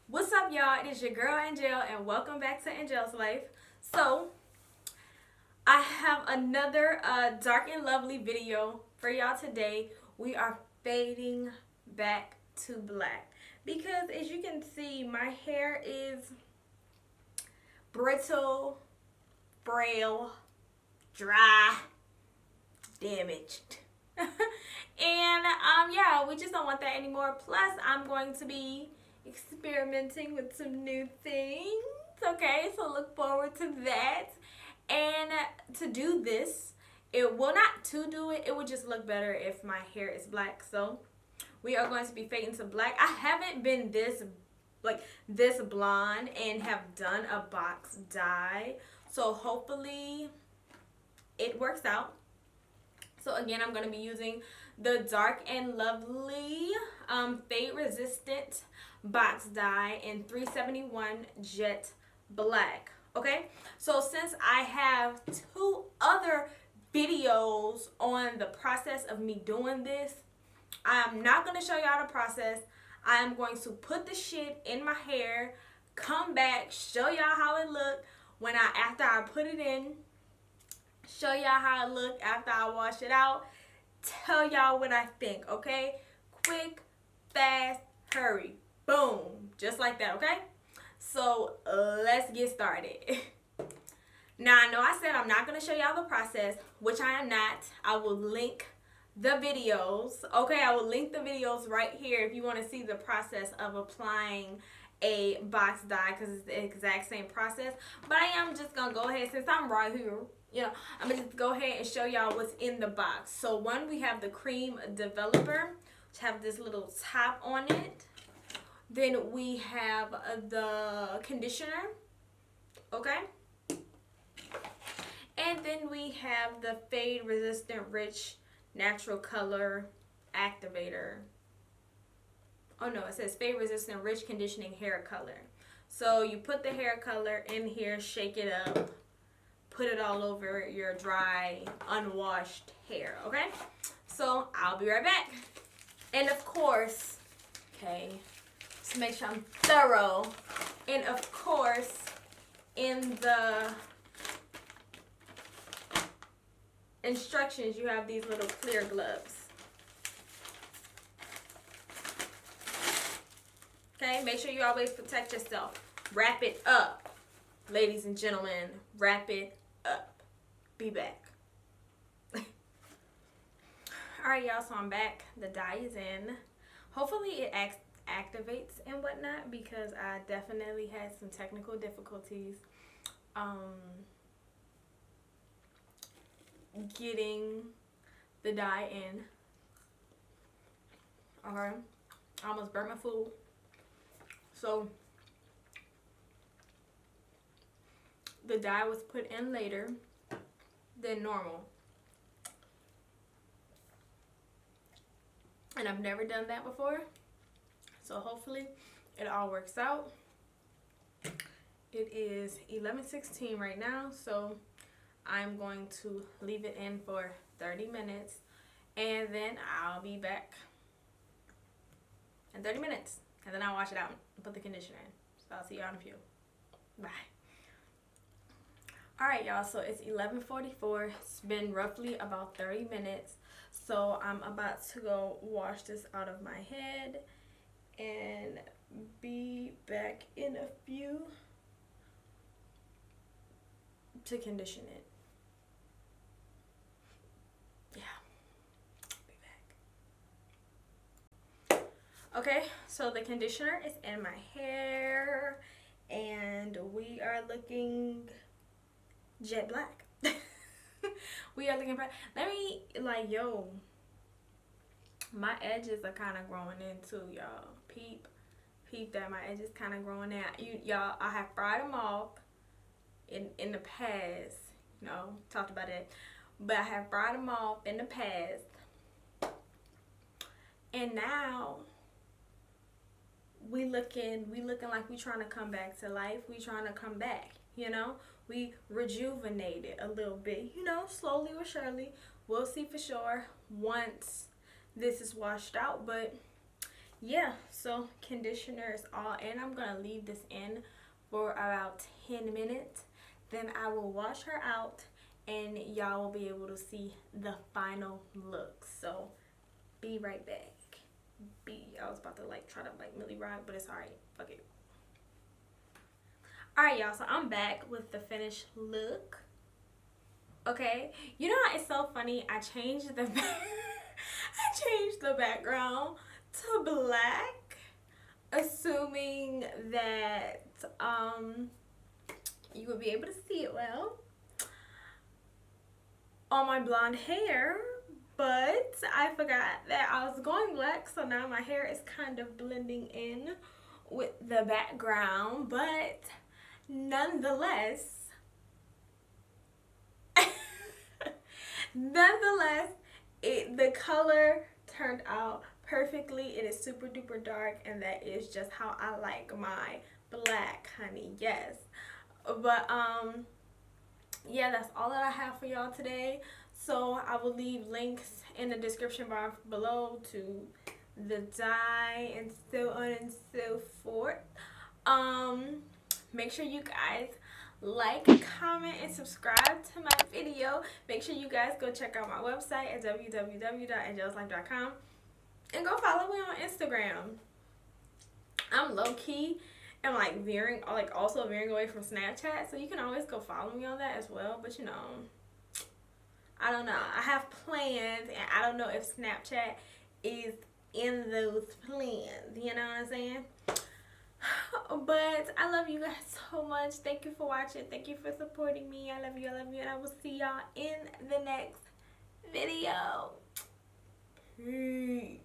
What's up, y'all? It is your girl Angelle, and welcome back to Angelle's Life. So, I have another dark and lovely video for y'all today. We are fading back to black because, as you can see, my hair is brittle, frail, dry, damaged. And yeah, we just don't want that anymore. Plus, I'm going to be experimenting with some new things. Okay, so look forward to that. And to do this, it would just look better if my hair is black. So we are going to be fading to black. I haven't been this blonde and have done a box dye. So hopefully it works out. So again, I'm going to be using the Dark and Lovely Fade Resistant Box Dye in 371 Jet Black. Okay, so since I have two other videos on the process of me doing this, I'm not going to show y'all the process. I am going to put the shit in my hair, come back, show y'all how it look after I put it in, show y'all how it look after I wash it out, tell y'all what I think, okay? Quick, fast, hurry, boom, just like that, okay? So let's get started. Now, I know I said I'm not going to show y'all the process, which I am not. I will link the videos, okay? I will link the videos right here if you want to see the process of applying a box dye, because it's the exact same process. But I am just going to go ahead, since I'm right here, I'm going to just go ahead and show y'all what's in the box. So one, we have the cream developer, which have this little top on it. Then we have the conditioner, okay? And then we have the Fade Resistant Rich Natural Color Activator. Oh no, it says Fade Resistant Rich Conditioning Hair Color. So you put the hair color in here, shake it up, put it all over your dry, unwashed hair, okay? So I'll be right back. And of course, okay, to make sure I'm thorough, and of course, in the instructions, you have these little clear gloves. Okay, make sure you always protect yourself. Wrap it up, ladies and gentlemen. Wrap it up. Be back. Alright, y'all, so I'm back. The dye is in. Hopefully it activates and whatnot, because I definitely had some technical difficulties getting the dye in. Okay, I almost burnt my food. So the dye was put in later than normal, and I've never done that before, so hopefully it all works out. It is 11:16 right now, so I'm going to leave it in for 30 minutes, and then I'll be back in 30 minutes, and then I'll wash it out and put the conditioner in. So I'll see y'all in a few. Bye. Alright, y'all, so it's 11:44. It's been roughly about 30 minutes. So I'm about to go wash this out of my head and be back in a few to condition it. Yeah, be back. Okay, so the conditioner is in my hair and we are looking jet black. We are looking black. Let me, my edges are kind of growing in too, y'all. Peep that my edges kind of growing out. Y'all, I have fried them off in the past. Talked about it. But I have fried them off in the past. And now we looking like we trying to come back to life. We trying to come back, We rejuvenated a little bit, slowly or surely. We'll see for sure once this is washed out. But yeah, so conditioner is all in. I'm gonna leave this in for about 10 minutes. Then I will wash her out and y'all will be able to see the final look. So be right back. I was about to like try to like Millie Rock, but it's alright. Fuck it. Alright, y'all, so I'm back with the finished look. Okay, you know it's so funny. I changed the background to black, assuming that you would be able to see it well on my blonde hair, but I forgot that I was going black, so now my hair is kind of blending in with the background, but nonetheless, nonetheless, the color turned out perfectly. It is super duper dark, and that is just how I like my black, honey. Yes, but yeah, that's all that I have for y'all today. So I will leave links in the description bar below to the dye and so on and so forth. Make sure you guys like, comment, and subscribe to my video. Make sure you guys go check out my website at www.angelleslife.com and go follow me on Instagram. I'm low-key and like also veering away from Snapchat, so you can always go follow me on that as well. But you know, I don't know. I have plans, and I don't know if Snapchat is in those plans. You know what I'm saying? But I love you guys so much. Thank you for watching. Thank you for supporting me. I love you. I love you. And I will see y'all in the next video. Peace.